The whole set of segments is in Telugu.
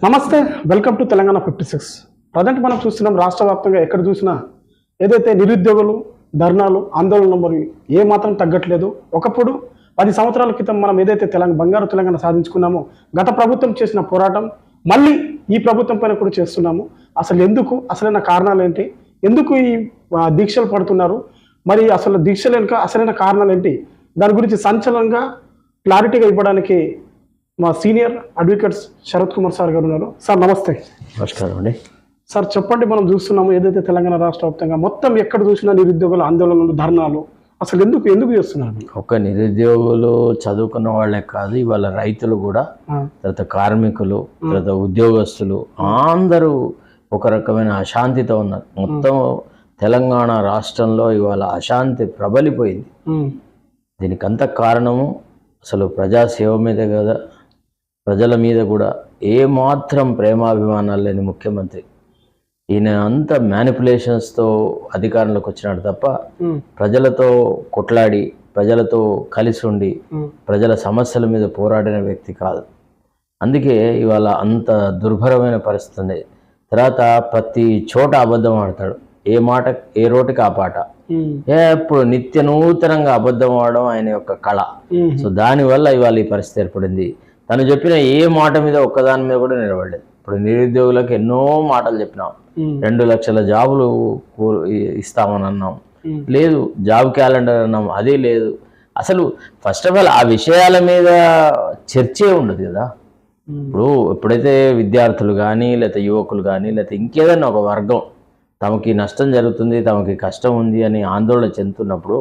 నమస్తే, వెల్కమ్ టు తెలంగాణ 56. ప్రజెంట్ మనం చూస్తున్నాం రాష్ట్ర వ్యాప్తంగా ఎక్కడ చూసినా ఏదైతే నిరుద్యోగులు ధర్నాలు ఆందోళన మరి ఏ మాత్రం తగ్గట్లేదు. ఒకప్పుడు 10 సంవత్సరాల క్రితం మనం ఏదైతే బంగారు తెలంగాణ సాధించుకున్నామో గత ప్రభుత్వం చేసిన పోరాటం మళ్ళీ ఈ ప్రభుత్వం పైన కూడా చేస్తున్నాము. అసలు ఎందుకు, అసలైన కారణాలు ఏంటి, ఎందుకు ఈ దీక్షలు పడుతున్నారు, మరి అసలు దీక్షలు వెనుక అసలైన కారణాలు ఏంటి, దాని గురించి సంచలనంగా క్లారిటీగా ఇవ్వడానికి మా senior advocates Sharath Kumar sir గారు ఉన్నారు. సార్ నమస్తే. నమస్కారం అండి. సార్ చెప్పండి, మనం చూస్తున్నాము ఏదైతే తెలంగాణ రాష్ట్ర వ్యాప్తంగా మొత్తం ఎక్కడ చూసినా నిరుద్యోగుల ఆందోళనలు ధర్నాలు, అసలు ఎందుకు చేస్తున్నారు? ఒక నిరుద్యోగులు చదువుకున్న వాళ్ళే కాదు, ఇవాళ రైతులు కూడా, తర్వాత కార్మికులు, తర్వాత ఉద్యోగస్తులు అందరూ ఒక రకమైన అశాంతితో ఉన్నారు. మొత్తం తెలంగాణ రాష్ట్రంలో ఇవాళ అశాంతి ప్రబలిపోయింది. దీనికి అంత కారణము అసలు ప్రజాసేవ మీద కదా, ప్రజల మీద కూడా ఏమాత్రం ప్రేమాభిమానాలు లేని ముఖ్యమంత్రి. ఈయన అంత మ్యానిపులేషన్స్తో అధికారంలోకి వచ్చినాడు తప్ప ప్రజలతో కొట్లాడి, ప్రజలతో కలిసి ఉండి, ప్రజల సమస్యల మీద పోరాడిన వ్యక్తి కాదు. అందుకే ఇవాళ అంత దుర్భరమైన పరిస్థితి ఉంది. తర్వాత ప్రతి చోట అబద్ధం ఆడతాడు, ఏ మాట ఏ రోటికి ఆ పాట, ఎప్పుడు నిత్య నూతనంగా అబద్ధం ఆడడం ఆయన యొక్క కళ. సో దానివల్ల ఇవాళ ఈ పరిస్థితి ఏర్పడింది. తను చెప్పిన ఏ మాట మీద ఒక్కదాని మీద కూడా నిలబడలేదు. ఇప్పుడు నిరుద్యోగులకు ఎన్నో మాటలు చెప్పినాం, 2 లక్షల జాబులు ఇస్తామని అన్నాం, లేదు. జాబ్ క్యాలెండర్ అన్నాం, అది లేదు. అసలు ఫస్ట్ ఆఫ్ ఆల్ ఆ విషయాల మీద చర్చే ఉండదు కదా. ఇప్పుడు ఎప్పుడైతే విద్యార్థులు కానీ, లేకపోతే యువకులు కానీ, లేకపోతే ఇంకేదన్నా ఒక వర్గం తమకి నష్టం జరుగుతుంది, తమకి కష్టం ఉంది అని ఆందోళన చెందుతున్నప్పుడు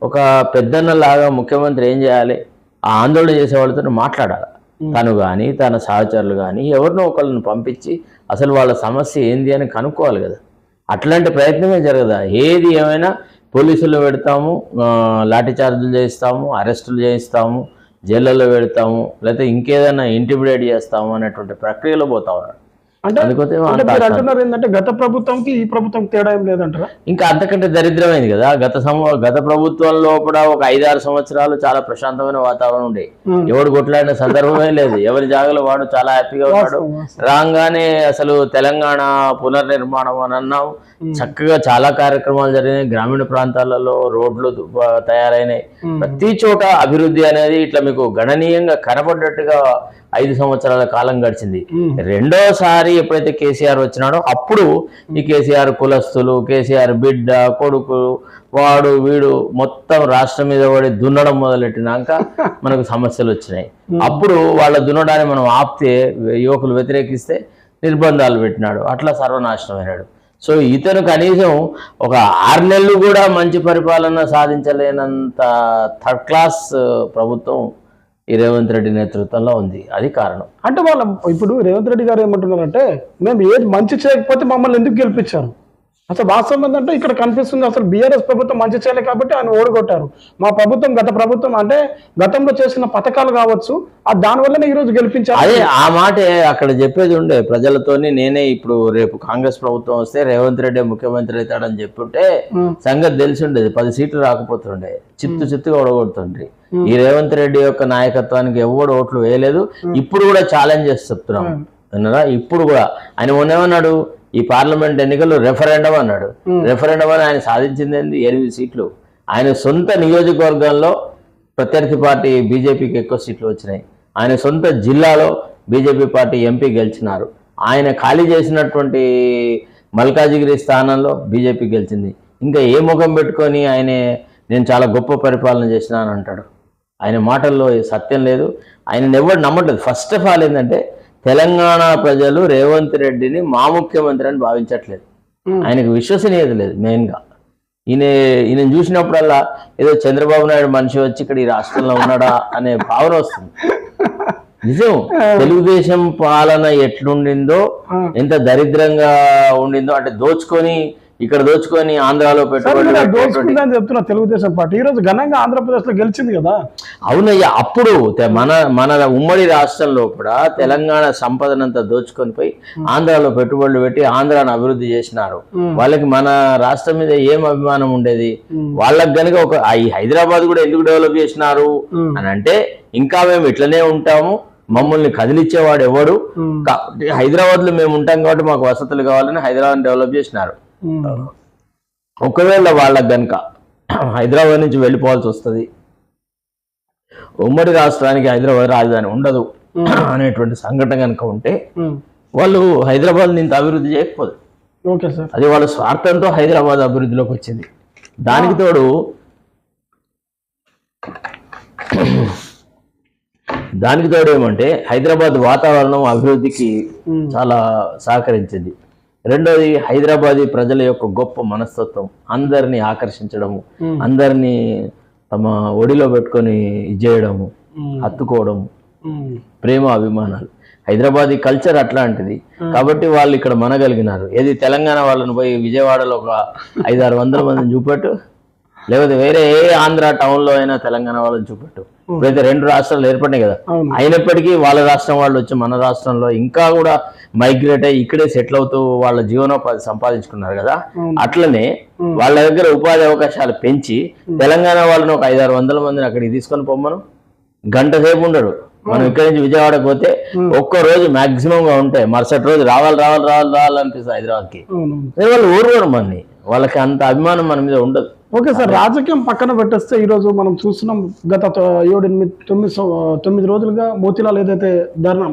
ఒక పెద్దన్నలాగా ముఖ్యమంత్రి ఏం చేయాలి? ఆ ఆందోళన చేసే వాళ్ళతో మాట్లాడాలి. తను కానీ, తన సహచరులు కానీ ఎవరినో ఒకళ్ళని పంపించి అసలు వాళ్ళ సమస్య ఏంది అని కనుక్కోవాలి కదా. అట్లాంటి ప్రయత్నమే జరగదా? ఏది ఏమైనా పోలీసులు పెడతాము, లాఠీ చార్జీలు చేయిస్తాము, అరెస్టులు చేయిస్తాము, జైళ్ళల్లో పెడతాము, లేకపోతే ఇంకేదైనా ఇంటిమిడేట్ చేస్తాము అనేటువంటి ప్రక్రియలో పోతా ఉన్నారు. అంటే అంటున్నారు ఏంటంటే గత ప్రభుత్వంకి ఈ ప్రభుత్వం తేడా ఏం లేదంటారా? ఇంకా అంతకంటే దరిద్రమైంది కదా. గత ప్రభుత్వంలో కూడా ఒక 5-6 సంవత్సరాలు చాలా ప్రశాంతమైన వాతావరణం ఉండే, ఎవడు కొట్లాడిన సందర్భమే లేదు, ఎవరి జాగాలో వాడు చాలా హ్యాపీగా ఉన్నాడు. రాగానే అసలు తెలంగాణ పునర్నిర్మాణం అని అన్నాం, చక్కగా చాలా కార్యక్రమాలు జరిగినాయి, గ్రామీణ ప్రాంతాలలో రోడ్లు తయారైనాయి, ప్రతి చోట అభివృద్ధి అనేది ఇట్లా మీకు గణనీయంగా కనబడ్డట్టుగా 5 సంవత్సరాల కాలం గడిచింది. రెండోసారి ఎప్పుడైతే కేసీఆర్ వచ్చినాడో అప్పుడు ఈ కేసీఆర్ కులస్తులు, కేసీఆర్ బిడ్డ, కొడుకు, వాడు వీడు మొత్తం రాష్ట్రం మీద పడి దున్నడం మొదలెట్టినాక మనకు సమస్యలు వచ్చినాయి. అప్పుడు వాళ్ళ దున్నడాన్ని మనం ఆపితే, యువకులు వ్యతిరేకిస్తే నిర్బంధాలు పెట్టినాడు, అట్లా సర్వనాశనం అయినాడు. సో ఇతను కనీసం ఒక 6 నెలలు కూడా మంచి పరిపాలన సాధించలేనంత థర్డ్ క్లాస్ ప్రభుత్వం ఈ రేవంత్ రెడ్డి నేతృత్వంలో ఉంది. అది కారణం. అంటే వాళ్ళ ఇప్పుడు రేవంత్ రెడ్డి గారు ఏమంటున్నారంటే, మేము ఏది మంచి చేయకపోతే మమ్మల్ని ఎందుకు గెలిపించారు? అసలు వాస్తవం ఏంటంటే ఇక్కడ కనిపిస్తుంది, అసలు బీఆర్ఎస్ ప్రభుత్వం మంచి చేయలేదు కాబట్టి ఆయన ఓడగొట్టారు. మా ప్రభుత్వం, గత ప్రభుత్వం అంటే గతంలో చేసిన పథకాలు కావచ్చు, దానివల్లనే ఈరోజు గెలిపించారు. అదే ఆ మాట అక్కడ చెప్పేది ఉండే ప్రజలతోని. నేనే ఇప్పుడు రేపు కాంగ్రెస్ ప్రభుత్వం వస్తే రేవంత్ రెడ్డి ముఖ్యమంత్రి అవుతాడని చెప్పుంటే సంగతి తెలిసి ఉండేది, 10 సీట్లు రాకపోతుండే, చిత్తుగా ఓడగొడుతుండ్రి. ఈ రేవంత్ రెడ్డి యొక్క నాయకత్వానికి ఎవడు ఓట్లు వేయలేదు. ఇప్పుడు కూడా ఛాలెంజ్ చేసి చెప్తున్నాం విన్నారా. ఇప్పుడు కూడా ఆయన మొన్నేమన్నాడు, ఈ పార్లమెంట్ ఎన్నికల్లో రెఫరెండం అన్నాడు. రెఫరెండం అని ఆయన సాధించింది 8 సీట్లు. ఆయన సొంత నియోజకవర్గంలో ప్రత్యర్థి పార్టీ బీజేపీకి ఎక్కువ సీట్లు వచ్చినాయి. ఆయన సొంత జిల్లాలో బీజేపీ పార్టీ ఎంపీ గెలిచినారు. ఆయన ఖాళీ చేసినటువంటి మల్కాజిగిరి స్థానంలో బీజేపీ గెలిచింది. ఇంకా ఏ ముఖం పెట్టుకొని నేను చాలా గొప్ప పరిపాలన చేసినా అని అంటాడు? ఆయన మాటల్లో సత్యం లేదు. ఆయన ఎవరు నమ్మట్లేదు. ఫస్ట్ ఆఫ్ ఆల్ ఏంటంటే తెలంగాణ ప్రజలు రేవంత్ రెడ్డిని మా ముఖ్యమంత్రి అని భావించట్లేదు. ఆయనకు విశ్వసనీయత లేదు. మెయిన్గా ఈయన చూసినప్పుడల్లా ఏదో చంద్రబాబు నాయుడు మనిషి వచ్చి ఇక్కడ ఈ రాష్ట్రంలో ఉన్నాడా అనే భావన వస్తుంది. నిజం, తెలుగుదేశం పాలన ఎట్లుండిందో, ఎంత దరిద్రంగా ఉండిందో, అంటే దోచుకొని ఆంధ్రాలో పెట్టుబడి చెప్తున్నా. తెలుగుదేశం పార్టీ ఈ రోజు ఘనంగా ఆంధ్రప్రదేశ్ లో గెలిచింది కదా. అవునయ్యా, అప్పుడు మన ఉమ్మడి రాష్ట్రంలో కూడా తెలంగాణ సంపదనంతా దోచుకొని పోయి ఆంధ్రాలో పెట్టుబడులు పెట్టి ఆంధ్రాను అభివృద్ధి చేసినారు. వాళ్ళకి మన రాష్ట్రం మీద ఏం అభిమానం ఉండేది? వాళ్ళకి గనుక ఈ హైదరాబాద్ కూడా ఎందుకు డెవలప్ చేసినారు అని అంటే, ఇంకా మేము ఇట్లనే ఉంటాము, మమ్మల్ని కదిలిచ్చేవాడు ఎవడు. హైదరాబాద్ లో మేము ఉంటాం కాబట్టి మాకు వసతులు కావాలని హైదరాబాద్ డెవలప్ చేసినారు. ఒకవేళ వాళ్ళకి గనుక హైదరాబాద్ నుంచి వెళ్ళిపోవాల్సి వస్తుంది, ఉమ్మడి రాష్ట్రానికి హైదరాబాద్ రాజధాని ఉండదు అనేటువంటి సంఘటన కనుక ఉంటే వాళ్ళు హైదరాబాద్ ఇంత అభివృద్ధి చేయకపోదు. ఓకే సార్, అది వాళ్ళ స్వార్థంతో హైదరాబాద్ అభివృద్ధిలోకి వచ్చింది. దానికి తోడు ఏమంటే హైదరాబాద్ వాతావరణం అభివృద్ధికి చాలా సహకరించింది. రెండోది హైదరాబాదీ ప్రజల యొక్క గొప్ప మనస్తత్వం, అందరినీ ఆకర్షించడము, అందరినీ తమ ఒడిలో పెట్టుకొని చేయడము, హత్తుకోవడము, ప్రేమ అభిమానాలు. హైదరాబాదీ కల్చర్ అట్లాంటిది కాబట్టి వాళ్ళు ఇక్కడ మనగలిగినారు. ఏది తెలంగాణ వాళ్ళని పోయి విజయవాడలో ఒక 500-600 మందిని చూపెట్టు, లేకపోతే వేరే ఏ ఆంధ్ర టౌన్లో అయినా తెలంగాణ వాళ్ళని చూపెట్టు. ఇప్పుడైతే 2 రాష్ట్రాలు ఏర్పడినాయి కదా, అయినప్పటికీ వాళ్ళ రాష్ట్రం వాళ్ళు వచ్చి మన రాష్ట్రంలో ఇంకా కూడా మైగ్రేట్ అయ్యి ఇక్కడే సెటిల్ అవుతూ వాళ్ళ జీవనోపాధి సంపాదించుకున్నారు కదా. అట్లనే వాళ్ళ దగ్గర ఉపాధి అవకాశాలు పెంచి తెలంగాణ వాళ్ళని ఒక 500-600 మందిని అక్కడికి తీసుకొని పొమ్మను, గంట సేపు ఉండడు. మనం ఇక్కడి నుంచి విజయవాడకు పోతే ఒక్క రోజు మాక్సిమం గా ఉంటే మరుసటి రోజు రావాలనిపిస్తుంది హైదరాబాద్కి. వాళ్ళు ఊరు మంది, వాళ్ళకి అంత అభిమానం మన మీద ఉండదు. ఓకే సార్, రాజకీయం పక్కన పెట్టేస్తే ఈరోజు మనం చూస్తున్నాం గత 7-8-9 రోజులుగా మోతీలాల్ ఏదైతే ధర్నా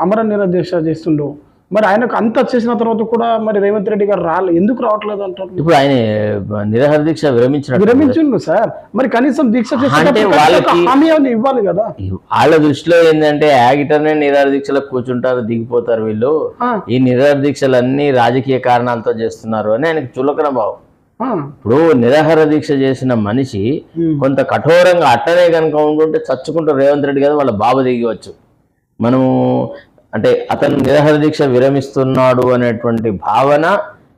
అమర నిరాదీక్ష చేస్తుండో, మరి ఆయనకు అంత చేసిన తర్వాత కూడా మరి రేవంత్ రెడ్డి గారు ఎందుకు రావట్లేదు అంటారు? ఇప్పుడు ఆయన నిరాహార దీక్ష విరమించిండు సార్, మరి కనీసం దీక్ష అంటే వాళ్ళకి హామీ ఇవ్వాలి కదా. వాళ్ళ దృష్టిలో ఏంటంటే యాగిటర్నే నిరాహార దీక్షలకు కూర్చుంటారు, దిగిపోతారు వీళ్ళు. ఈ నిరాహార దీక్షలు అన్ని రాజకీయ కారణాలతో చేస్తున్నారు అని ఆయనకు చులకన భావం. ఇప్పుడు నిరాహార దీక్ష చేసిన మనిషి కొంత కఠోరంగా అట్టనే కనుక ఉంటుంటే చచ్చుకుంటూ రేవంత్ రెడ్డి కదా వాళ్ళ బాబు దిగవచ్చు. మనము అంటే అతను నిరాహార దీక్ష విరమిస్తున్నాడు అనేటువంటి భావన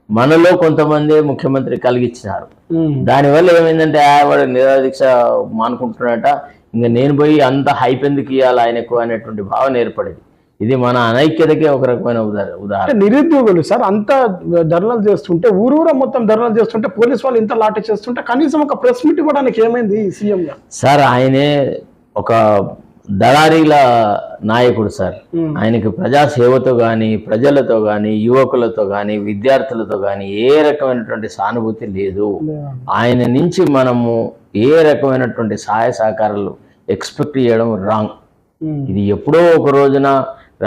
మనలో కొంతమంది ముఖ్యమంత్రి కలిగించినారు. దానివల్ల ఏమైందంటే వాడు నిరాహార దీక్ష మానుకుంటున్నట, ఇంకా నేను పోయి అంత హైప్ ఎందుకు ఇవ్వాలి ఆయనకు అనేటువంటి భావన ఏర్పడేది. ఇది మన అనైక్యతకే ఒక రకమైన ఉదాహరణ. నిరుద్యోగులు సార్ అంతా ధర్నాలు చేస్తుంటే, ఊరూరా మొత్తం ధర్నాలు చేస్తుంటే, పోలీస్ వాళ్ళు ఇంత లాఠీ చేస్తుంటే కనీసం ఒక ప్రెస్ మీట్ ఇవ్వడానికి ఏమైంది సీఎం గారు? సార్ ఆయనే ఒక దళారీల నాయకుడు సార్. ఆయనకి ప్రజాసేవతో కానీ, ప్రజలతో కానీ, యువకులతో కానీ, విద్యార్థులతో కానీ ఏ రకమైనటువంటి సానుభూతి లేదు. ఆయన నుంచి మనము ఏ రకమైనటువంటి సహాయ సహకారాలు ఎక్స్పెక్ట్ చేయడం రాంగ్. ఇది ఎప్పుడో ఒక రోజున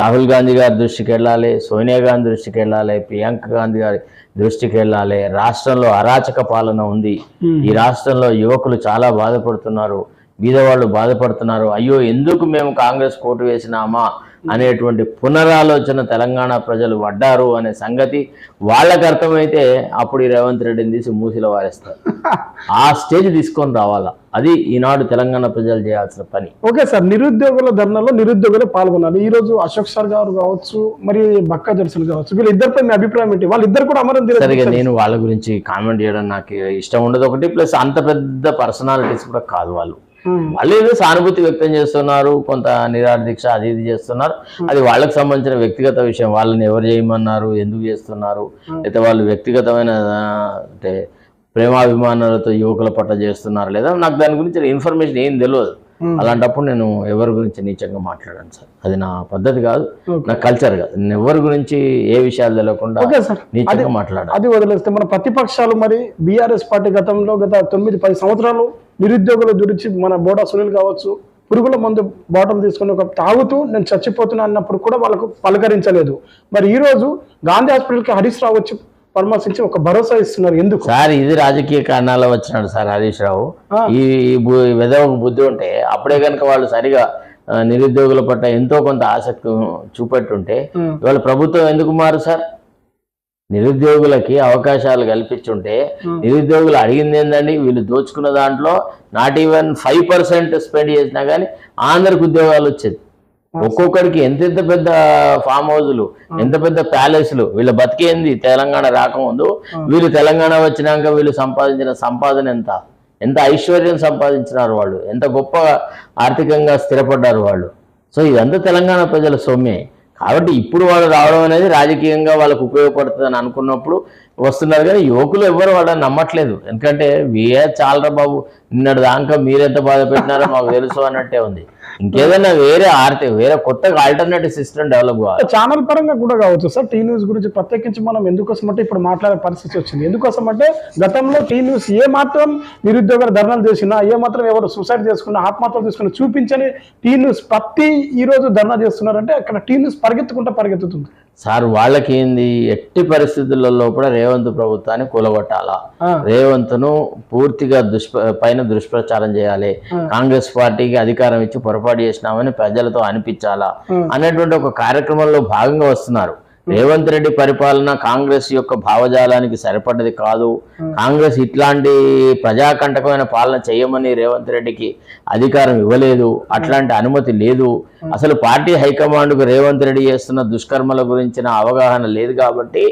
రాహుల్ గాంధీ గారి దృష్టికి వెళ్ళాలి, సోనియా గాంధీ దృష్టికి వెళ్ళాలి, ప్రియాంక గాంధీ గారి దృష్టికి వెళ్ళాలి. రాష్ట్రంలో అరాచక పాలన ఉంది, ఈ రాష్ట్రంలో యువకులు చాలా బాధపడుతున్నారు, బీదవాళ్ళు బాధపడుతున్నారు. అయ్యో ఎందుకు మేము కాంగ్రెస్ కోటు వేసినామా అనేటువంటి పునరాలోచన తెలంగాణ ప్రజలు పడ్డారు అనే సంగతి వాళ్ళకి అర్థమైతే అప్పుడు ఈ రేవంత్ రెడ్డిని తీసి మూసిలో వారేస్తారు. ఆ స్టేజ్ తీసుకొని రావాలా, అది ఈనాడు తెలంగాణ ప్రజలు చేయాల్సిన పని. ఓకే సార్, నిరుద్యోగుల ధర్నాలో నిరుద్యోగులు పాల్గొన్నారు. ఈ రోజు అశోక్ సార్ గారు కావచ్చు, మరి బక్కా జర్సన్ కావచ్చు, వీళ్ళిద్దరిపై మీ అభిప్రాయం ఏంటి? వాళ్ళిద్దరు కూడా అమరం సరిగా నేను వాళ్ళ గురించి కామెంట్ చేయడం నాకు ఇష్టం ఉండదు. ఒకటి ప్లస్ అంత పెద్ద పర్సనాలిటీస్ కూడా కాదు వాళ్ళు. వాళ్ళు ఏదో సానుభూతి వ్యక్తం చేస్తున్నారు, కొంత నిరాహార దీక్ష అది ఇది చేస్తున్నారు, అది వాళ్ళకి సంబంధించిన వ్యక్తిగత విషయం. వాళ్ళని ఎవరు చేయమన్నారు, ఎందుకు చేస్తున్నారు, అయితే వాళ్ళు వ్యక్తిగతమైన అంటే ప్రేమాభిమానాలతో యువకుల పట్ల చేస్తున్నారు లేదా, నాకు దాని గురించి ఇన్ఫర్మేషన్ ఏం తెలియదు. అలాంటప్పుడు నేను ఎవరి గురించి నీచంగా మాట్లాడాను సార్, అది నా పద్ధతి కాదు, నా కల్చర్ కాదు. నేను ఎవరి గురించి ఏ విషయాలు తెలియకుండా నీచంగా మాట్లాడాను. అది వదిలేస్తే మన ప్రతిపక్షాలు మరి బీఆర్ఎస్ పార్టీ గతంలో గత 9-10 సంవత్సరాలు నిరుద్యోగుల గురించి మన బోడా సునీల్ కావచ్చు, పురుగుల మందు బాటిల్ తీసుకుని ఒక తాగుతూ నేను చచ్చిపోతున్నా అన్నప్పుడు కూడా వాళ్ళకు పలకరించలేదు. మరి ఈ రోజు గాంధీ హాస్పిటల్కి హరీష్ రావు వచ్చి పరామర్శించి ఒక భరోసా ఇస్తున్నారు. ఎందుకు సార్? ఇది రాజకీయ కారణాల వచ్చినాడు సార్ హరీష్ రావు. ఈ వెదవకు బుద్ధి ఉంటే అప్పుడే కనుక వాళ్ళు సరిగా నిరుద్యోగుల పట్ల ఎంతో కొంత ఆసక్తి చూపెట్టుంటే ఇవాళ ప్రభుత్వం ఎందుకు మారు సార్? నిరుద్యోగులకి అవకాశాలు కల్పించుంటే, నిరుద్యోగులు అడిగింది ఏందండి, వీళ్ళు దోచుకున్న దాంట్లో నాట్ ఈవెన్ 5% స్పెండ్ చేసినా కానీ అందరికి ఉద్యోగాలు వచ్చేది. ఒక్కొక్కడికి ఎంత పెద్ద ఫామ్ హౌజులు, ఎంత పెద్ద ప్యాలెస్లు. వీళ్ళ బతికేంది తెలంగాణ రాకముందు, వీళ్ళు తెలంగాణ వచ్చినాక వీళ్ళు సంపాదించిన సంపాదన ఎంత ఐశ్వర్యం సంపాదించినారు వాళ్ళు, ఎంత గొప్ప ఆర్థికంగా స్థిరపడ్డారు వాళ్ళు. సో ఇదంతా తెలంగాణ ప్రజల సొమ్మే. కాబట్టి ఇప్పుడు వాళ్ళు రావడం అనేది రాజకీయంగా వాళ్ళకు ఉపయోగపడుతుందని అనుకున్నప్పుడు వస్తున్నారు కానీ యువకులు ఎవరు వాళ్ళని నమ్మట్లేదు. ఎందుకంటే చాలరా బాబు, నిన్నటి దాకా మీరెంత బాధ పెట్టినారో మాకు తెలుసు అన్నట్టే ఉంది. ఇంకేదైనా వేరే కొత్తగా ఆల్టర్నేటివ్ సిస్టమ్ డెవలప్ కావాలి. ఛానల్ పరంగా కూడా కావచ్చు సార్. టీ న్యూస్ గురించి ప్రత్యేకించి మనం ఎందుకోసం అంటే ఇప్పుడు మాట్లాడే పరిస్థితి వచ్చింది. ఎందుకోసం అంటే గతంలో టీ న్యూస్ ఏ మాత్రం నిరుద్యోగ ధర్నాలు చేసినా, ఏ మాత్రం ఎవరు సూసైడ్ చేసుకున్నా, ఆత్మహత్యలు చేసుకున్నా చూపించని టీ న్యూస్ ఈ రోజు ధర్నా చేస్తున్నారంటే అక్కడ టీ న్యూస్ పరిగెత్తుతుంది సార్. వాళ్ళకి ఏంది, ఎట్టి పరిస్థితులలో కూడా రేవంత్ ప్రభుత్వాన్ని కూలగొట్టాలా, రేవంత్ను పూర్తిగా పైన దుష్ప్రచారం చేయాలి, కాంగ్రెస్ పార్టీకి అధికారం ఇచ్చి పొరపాటు చేసినామని ప్రజలతో అనిపించాలా అనేటువంటి ఒక కార్యక్రమంలో భాగంగా వస్తున్నారు. రేవంత్ రెడ్డి పరిపాలన కాంగ్రెస్ యొక్క భావజాలానికి సరిపడ్డది కాదు. కాంగ్రెస్ ఇట్లాంటి ప్రజాకంటకమైన పాలన చేయమని రేవంత్ రెడ్డికి అధికారం ఇవ్వలేదు, అట్లాంటి అనుమతి లేదు. అసలు పార్టీ హైకమాండ్కు రేవంత్ రెడ్డి చేస్తున్న దుష్కర్మల గురించిన అవగాహన లేదు కాబట్టి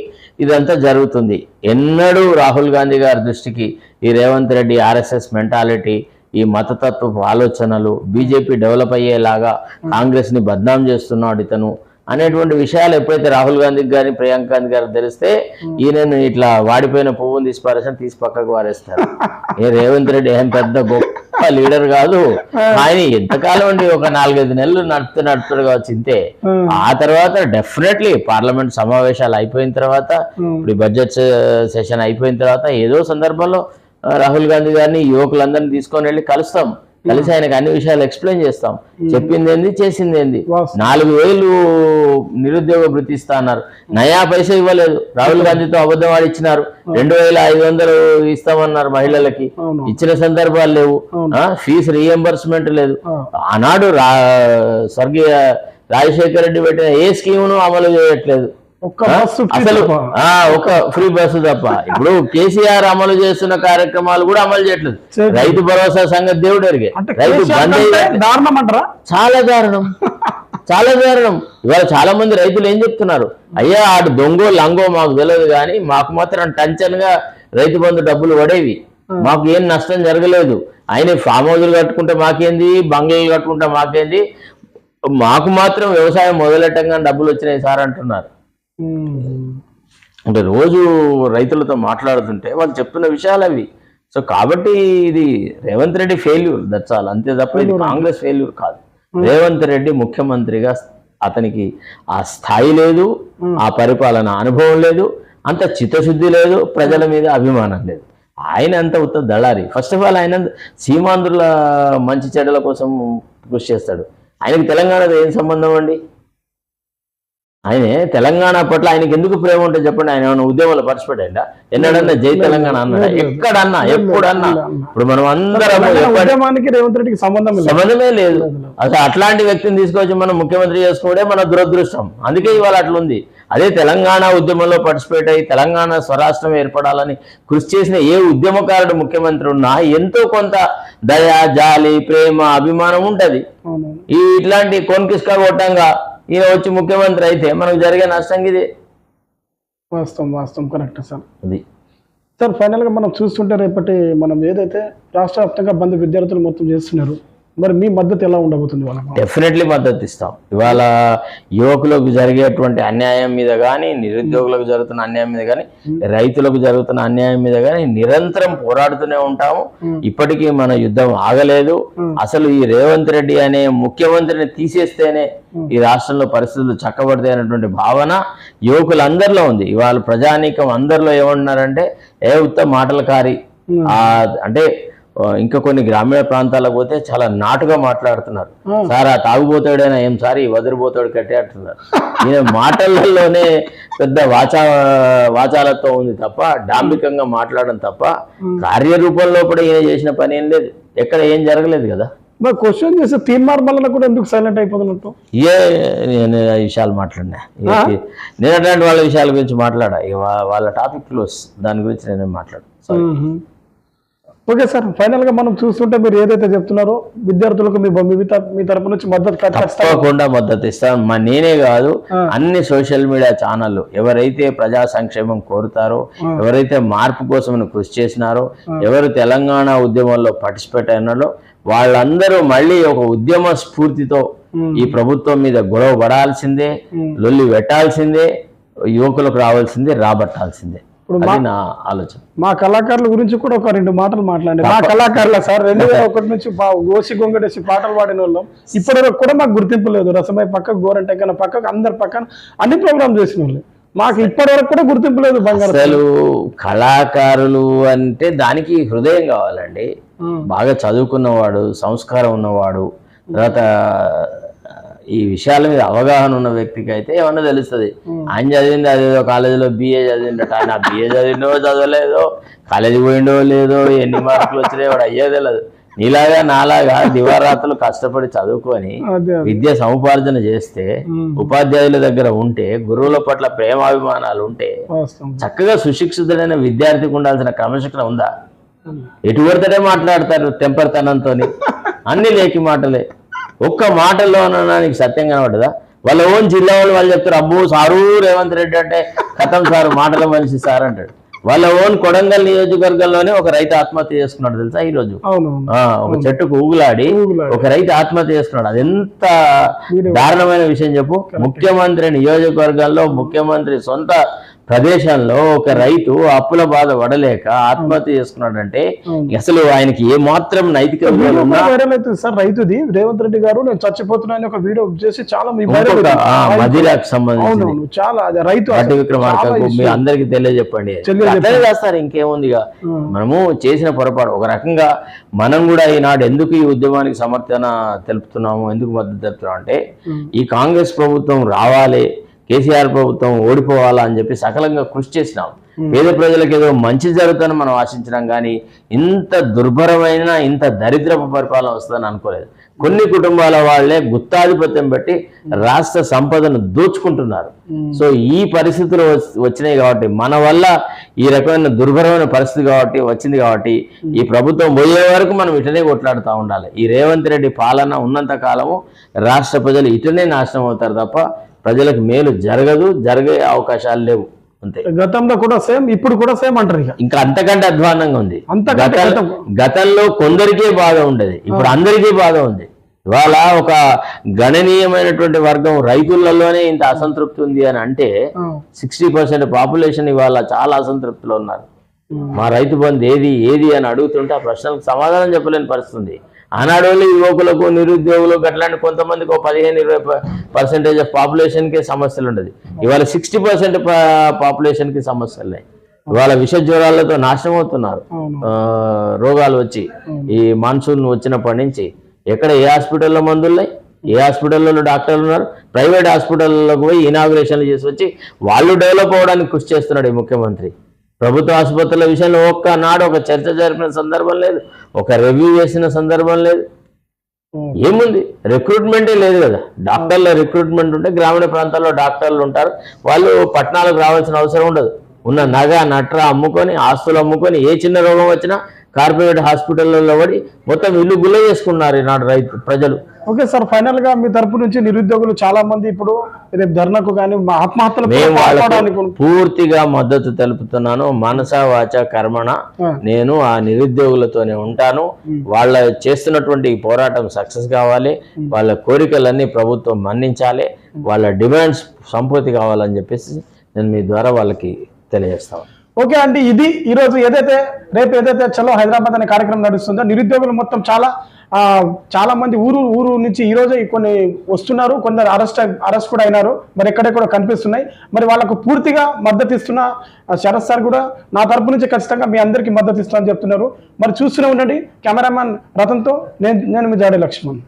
ఇదంతా జరుగుతుంది. ఎన్నడూ రాహుల్ గాంధీ గారి దృష్టికి ఈ రేవంత్ రెడ్డి ఆర్ఎస్ఎస్ మెంటాలిటీ, ఈ మతతత్వపు ఆలోచనలు, బీజేపీ డెవలప్ అయ్యేలాగా కాంగ్రెస్ని బద్నాం చేస్తున్నాడు ఇతను అనేటువంటి విషయాలు ఎప్పుడైతే రాహుల్ గాంధీ గారిని, ప్రియాంక గాంధీ గారికి తెలిస్తే ఈయనను ఇట్లా వాడిపోయిన పువ్వును తీసి పక్కకు వారేస్తారు. రేవంత్ రెడ్డి ఏం పెద్ద గొప్ప లీడర్ కాదు. ఆయన ఎంతకాలం అండి, ఒక 4-5 నెలలు నడుపుతాడు కావచ్చు ఇంతే. ఆ తర్వాత డెఫినెట్లీ పార్లమెంట్ సమావేశాలు అయిపోయిన తర్వాత, ఇప్పుడు బడ్జెట్ సెషన్ అయిపోయిన తర్వాత ఏదో సందర్భంలో రాహుల్ గాంధీ గారిని యువకులందరినీ తీసుకొని వెళ్ళి కలిసి ఆయనకు అన్ని విషయాలు ఎక్స్ప్లెయిన్ చేస్తాం. చెప్పింది ఏంది, చేసింది ఏంది. 4,000 నిరుద్యోగ భృతి ఇస్తా అన్నారు, నయా పైసా ఇవ్వలేదు. రాహుల్ గాంధీతో అబద్ధం ఆడిచ్చినారు. 2,500 ఇస్తామన్నారు మహిళలకి, ఇచ్చిన సందర్భాలు లేవు. ఫీజు రీఎంబర్స్మెంట్ లేదు. ఆనాడు స్వర్గీయ రాజశేఖర రెడ్డి పెట్టిన ఏ స్కీమును అమలు చేయట్లేదు. అసలు ఒక ఫ్రీ బస్సు తప్ప. ఇప్పుడు కేసీఆర్ అమలు చేస్తున్న కార్యక్రమాలు కూడా అమలు చేయట్లేదు. రైతు భరోసా సంగతి దేవుడు ఎరిగే. రైతు దారుణం అంటారా? చాలా దారుణం, చాలా దారుణం. ఇవాళ చాలా మంది రైతులు ఏం చెప్తున్నారు, అయ్యా ఆడు దొంగో లంగో మాకు తెలియదు కానీ మాకు మాత్రం టంచన్గా రైతు బంధు డబ్బులు పడేవి, మాకు ఏం నష్టం జరగలేదు. ఆయన ఫామ్ హౌజులు కట్టుకుంటే మాకేంది, బంగ్లాలు కట్టుకుంటే మాకేంది, మాకు మాత్రం వ్యవసాయం మొదలెట్టంగా డబ్బులు వచ్చినాయి సార్ అంటున్నారు. అంటే రోజు రైతులతో మాట్లాడుతుంటే వాళ్ళు చెప్తున్న విషయాలు అవి. సో కాబట్టి ఇది Revanth Reddy failure, that's all, అంతే తప్ప ఇది కాంగ్రెస్ ఫెయిల్యూర్ కాదు. రేవంత్ రెడ్డి ముఖ్యమంత్రిగా అతనికి ఆ స్థాయి లేదు, ఆ పరిపాలన అనుభవం లేదు, అంత చిత్తశుద్ధి లేదు, ప్రజల మీద అభిమానం లేదు. ఆయన అంత ఉత్త దళారి. ఫస్ట్ ఆఫ్ ఆల్ ఆయన సీమాంధ్రుల మంచి చెడ్డల కోసం కృషి చేస్తాడు. ఆయనకి తెలంగాణతో ఏం సంబంధం అండి? ఆయనే తెలంగాణ పట్ల ఆయనకి ఎందుకు ప్రేమ ఉంటుంది చెప్పండి. ఆయన ఏమైనా ఉద్యమంలో పార్టిసిపేట్ అయ్యిందా? ఎన్నడన్నా జై తెలంగాణ అన్నాడా? ఎక్కడన్నా, ఎప్పుడన్నా? ఇప్పుడు మనం అందరం రేవంత్ రెడ్డికి సంబంధమే లేదు. అసలు అట్లాంటి వ్యక్తిని తీసుకొచ్చి మనం ముఖ్యమంత్రి చేసుకోవడే మన దురదృష్టం. అందుకే ఇవాళ అట్లుంది. అదే తెలంగాణ ఉద్యమంలో పార్టిసిపేట్ అయ్యి తెలంగాణ స్వరాష్ట్రం ఏర్పడాలని కృషి చేసిన ఏ ఉద్యమకారుడు ముఖ్యమంత్రి ఉన్నా ఎంతో కొంత దయ, జాలి, ప్రేమ, అభిమానం ఉంటది. ఇట్లాంటి కొన్కిస్కా కొట్టంగా ఈయన వచ్చి ముఖ్యమంత్రి అయితే మనకు జరిగే నష్టం ఇది. వాస్తవం కరెక్ట్ సార్. అది సార్ ఫైనల్గా మనం చూస్తుంటే రేపటి మనం ఏదైతే రాష్ట్ర వ్యాప్తంగా బంద్ విద్యార్థులు మొత్తం చేస్తున్నారు, మరి మీ మద్దతు ఎలా ఉండబోతుంది? డెఫినెట్లీ మద్దతు ఇస్తాం. ఇవాళ యువకులకు జరిగేటువంటి అన్యాయం మీద కానీ, నిరుద్యోగులకు జరుగుతున్న అన్యాయం మీద కానీ, రైతులకు జరుగుతున్న అన్యాయం మీద కానీ నిరంతరం పోరాడుతూనే ఉంటాము. ఇప్పటికీ మన యుద్ధం ఆగలేదు. అసలు ఈ రేవంత్ రెడ్డి అనే ముఖ్యమంత్రిని తీసేస్తేనే ఈ రాష్ట్రంలో పరిస్థితులు చక్కబడతాయి అనేటువంటి భావన యువకులందరిలో ఉంది. ఇవాళ ప్రజానీకం అందరిలో ఏమంటున్నారంటే ఉత్త మాటల కారి. అంటే ఇంకా కొన్ని గ్రామీణ ప్రాంతాలకు పోతే చాలా నాటుగా మాట్లాడుతున్నారు. సార్ ఆ తాగుబోతాడైనా ఏం సార్ ఈ వదిలిపోతాడు కట్టే అంటున్నారు. ఈయన మాటలలోనే పెద్ద వాచాలతో ఉంది తప్ప, డాంబికంగా మాట్లాడడం తప్ప కార్యరూపంలో కూడా ఈయన చేసిన పని ఏం లేదు. ఎక్కడ ఏం జరగలేదు కదా. మరి క్వశ్చన్ చేస్తే తీర్మార్ వల్ల కూడా ఎందుకు సైలెంట్ అయిపోతున్నట్టు? నేను ఈ విషయాలు మాట్లాడినా, నేను అట్లాంటి వాళ్ళ విషయాల గురించి మాట్లాడా. వాళ్ళ టాపిక్ క్లోజ్, దాని గురించి నేనేం మాట్లాడు. ఓకే సార్, ఫైనల్గా మనం చూస్తుంటే మీరు ఏదైతే చెప్తున్నారో విద్యార్థులకు మీ తరపు నుంచి మద్దతు తప్పకుండా మద్దతు ఇస్తాను. నేనే కాదు, అన్ని సోషల్ మీడియా ఛానళ్ళు ఎవరైతే ప్రజా సంక్షేమం కోరుతారో, ఎవరైతే మార్పు కోసం కృషి చేసినారో, ఎవరు తెలంగాణ ఉద్యమంలో పార్టిసిపేట్ అయినారో వాళ్ళందరూ మళ్ళీ ఒక ఉద్యమ స్ఫూర్తితో ఈ ప్రభుత్వం మీద గొడవ పడాల్సిందే, లొల్లి పెట్టాల్సిందే, యువకులకు రావాల్సిందే, రాబట్టాల్సిందే. అది నా ఆలోచన. మా కళాకారుల గురించి కూడా ఒక 2 మాటలు మాట్లాడండి. మా కళాకారుల సార్ 2001 నుంచి ఓసి గొంగడేసి పాటలు పాడిన వాళ్ళం. ఇప్పటివరకు కూడా మాకు గుర్తింపు లేదు. రసమై పక్క, గోరంటెక్కన పక్కకు, అందరి పక్కన అన్ని ప్రోగ్రామ్ చేసిన వాళ్ళు. మాకు ఇప్పటి వరకు కూడా గుర్తింపు లేదు. బంగారు అసలు కళాకారులు అంటే దానికి హృదయం కావాలండి. బాగా చదువుకున్నవాడు, సంస్కారం ఉన్నవాడు, తర్వాత ఈ విషయాల మీద అవగాహన ఉన్న వ్యక్తికి అయితే ఏమన్నా తెలుస్తుంది. ఆయన చదివింది అదేదో కాలేజీలో BA చదివిండట. ఆయన BA చదివిండో చదవలేదో, కాలేజీ పోయిండో లేదో, ఎన్ని మార్కులు వచ్చినాయో వాడు అయ్యే తెలియదు. నీలాగా నాలాగా దివారాత్రులు కష్టపడి చదువుకొని విద్య సముపార్జన చేస్తే, ఉపాధ్యాయుల దగ్గర ఉంటే, గురువుల పట్ల ప్రేమాభిమానాలు ఉంటే, చక్కగా సుశిక్షితుడైన విద్యార్థికి ఉండాల్సిన క్రమశిక్షణ ఉందా? ఎటు పడితే మాట్లాడతారు తెంపరితనంతో, అన్ని లేకి మాటలే. ఒక్క మాటల్లో అనడానికి సత్యం కనబడదా? వాళ్ళ ఓన్ జిల్లా వాళ్ళు చెప్తారు, అబ్బో సారు రేవంత్ రెడ్డి అంటే కథం సార్, మాటల మనిషి సార్ అంటాడు. వాళ్ళ ఓన్ కొడంగల్ నియోజకవర్గంలోనే ఒక రైతు ఆత్మహత్య చేసుకున్నాడు తెలుసా ఈరోజు. ఒక చెట్టుకు ఊగులాడి ఒక రైతు ఆత్మహత్య చేసుకున్నాడు. అది ఎంత దారుణమైన విషయం చెప్పు. ముఖ్యమంత్రి నియోజకవర్గంలో, ముఖ్యమంత్రి సొంత ప్రదేశంలో ఒక రైతు అప్పుల బాధ పడలేక ఆత్మహత్య చేసుకున్నాడంటే అసలు ఆయనకి ఏ మాత్రం నైతిక సార్. రైతుది రేవంత్ రెడ్డి గారు నేను చచ్చిపోతున్నాను ఒక వీడియో చేసి చాలా మదిరాకు సంబంధించి చాలా రైతు పార్టీ విక్రమార్కకు మీ అందరికి తెలియజెప్పండి. చేస్తారు ఇంకేముంది. మనము చేసిన పొరపాటు ఒక రకంగా మనం కూడా ఈనాడు ఎందుకు ఈ ఉద్యమానికి సమర్థన తెలుపుతున్నాము, ఎందుకు మద్దతు తెలుపుతున్నాం అంటే ఈ కాంగ్రెస్ ప్రభుత్వం రావాలి, కేసీఆర్ ప్రభుత్వం ఓడిపోవాలా అని చెప్పి సకలంగా కృషి చేసినాం. పేద ప్రజలకు ఏదో మంచి జరుగుతుందని మనం ఆశించినాం, కానీ ఇంత దుర్భరమైన, ఇంత దరిద్రపు పరిపాలన వస్తుందని అనుకోలేదు. కొన్ని కుటుంబాల వాళ్లే గుత్తాధిపత్యం బట్టి రాష్ట్ర సంపదను దోచుకుంటున్నారు. సో ఈ పరిస్థితులు వచ్చినాయి కాబట్టి, మన వల్ల ఈ రకమైన దుర్భరమైన పరిస్థితి వచ్చింది కాబట్టి ఈ ప్రభుత్వం పోయే వరకు మనం ఇటనే కొట్లాడుతూ ఉండాలి. ఈ రేవంత్ రెడ్డి పాలన ఉన్నంత కాలము రాష్ట్ర ప్రజలు ఇటనే నాశనం అవుతారు తప్ప ప్రజలకు మేలు జరగదు, జరిగే అవకాశాలు లేవు. అంతే. గతంలో కూడా సేమ్, ఇప్పుడు కూడా సేమ్ అంటారు. ఇంకా అంతకంటే అధ్వానంగా ఉంది. గతంలో కొందరికే బాధ ఉండేది, ఇప్పుడు అందరికీ బాధ ఉంది. ఇవాళ ఒక గణనీయమైనటువంటి వర్గం రైతులలోనే ఇంత అసంతృప్తి ఉంది అని అంటే 60% పాపులేషన్ ఇవాళ చాలా అసంతృప్తిలో ఉన్నారు. మా రైతు బంధు ఏది అని అడుగుతుంటే ఆ ప్రశ్నలకు సమాధానం చెప్పలేని పరిస్థితి. ఆనాడు యువకులకు, నిరుద్యోగులకు అట్లాంటి కొంతమందికి 15-20% ఆఫ్ పాపులేషన్కే సమస్యలు ఉండదు. ఇవాళ 60% పాపులేషన్కి సమస్యలు. ఇవాళ విష జ్వరాలతో నాశనం అవుతున్నారు. రోగాలు వచ్చి ఈ మాన్సూన్ వచ్చినప్పటి నుంచి ఎక్కడ ఏ హాస్పిటల్లో మందులు ఉన్నాయి, ఏ హాస్పిటల్లో డాక్టర్లు ఉన్నారు, ప్రైవేట్ హాస్పిటల్లోకి పోయి ఇనాగ్రేషన్లు చేసి వచ్చి వాళ్ళు డెవలప్ అవ్వడానికి కృషి చేస్తున్నాడు ఈ ముఖ్యమంత్రి. ప్రభుత్వ ఆసుపత్రుల విషయంలో ఒక్కనాడు ఒక చర్చ జరిపిన సందర్భం లేదు, ఒక రివ్యూ చేసిన సందర్భం లేదు. ఏముంది, రిక్రూట్మెంటే లేదు కదా. డాక్టర్ల రిక్రూట్మెంట్ ఉంటే గ్రామీణ ప్రాంతాల్లో డాక్టర్లు ఉంటారు, వాళ్ళు పట్టణాలకు రావాల్సిన అవసరం ఉండదు. ఉన్న నగ నట్ర అమ్ముకొని, ఆస్తులు అమ్ముకొని, ఏ చిన్న రోగం వచ్చినా కార్పొరేట్ హాస్పిటల్లో పడి మొత్తం ఇల్లు గుల్ల చేసుకున్నారు ఈనాడు ప్రజలు. ఓకే సార్, ఫైనల్ గా మీ తరపు నుంచి నిరుద్యోగులు చాలా మంది ఇప్పుడు రేపు ధర్నాకు కానీ ఆత్మహత్యలు పూర్తిగా మద్దతు తెలుపుతున్నాను. మనస వాచ కర్మణ నేను ఆ నిరుద్యోగులతోనే ఉంటాను. వాళ్ళ చేస్తున్నటువంటి పోరాటం సక్సెస్ కావాలి, వాళ్ళ కోరికలన్నీ ప్రభుత్వం మన్నించాలి, వాళ్ళ డిమాండ్స్ సంపూర్తి కావాలని చెప్పేసి నేను మీ ద్వారా వాళ్ళకి తెలియజేస్తాను. ఓకే అండి, ఇది ఈరోజు రేపు ఏదైతే చలో హైదరాబాద్ అనే కార్యక్రమం నడుస్తుందో నిరుద్యోగులు మొత్తం చాలా మంది ఊరు నుంచి ఈ రోజు కొన్ని వస్తున్నారు, కొందరు అరెస్ట్ కూడా అయినారు, మరి ఎక్కడెక్కడ కనిపిస్తున్నాయి. మరి వాళ్ళకు పూర్తిగా మద్దతు ఇస్తున్న శరత్ సార్ కూడా నా తరపు నుంచి ఖచ్చితంగా మీ అందరికీ మద్దతు ఇస్తానని చెప్తున్నారు. మరి చూస్తూనే ఉండండి. కెమెరామ్యాన్ రతన్తో నేను మీ జాడే లక్ష్మణ్.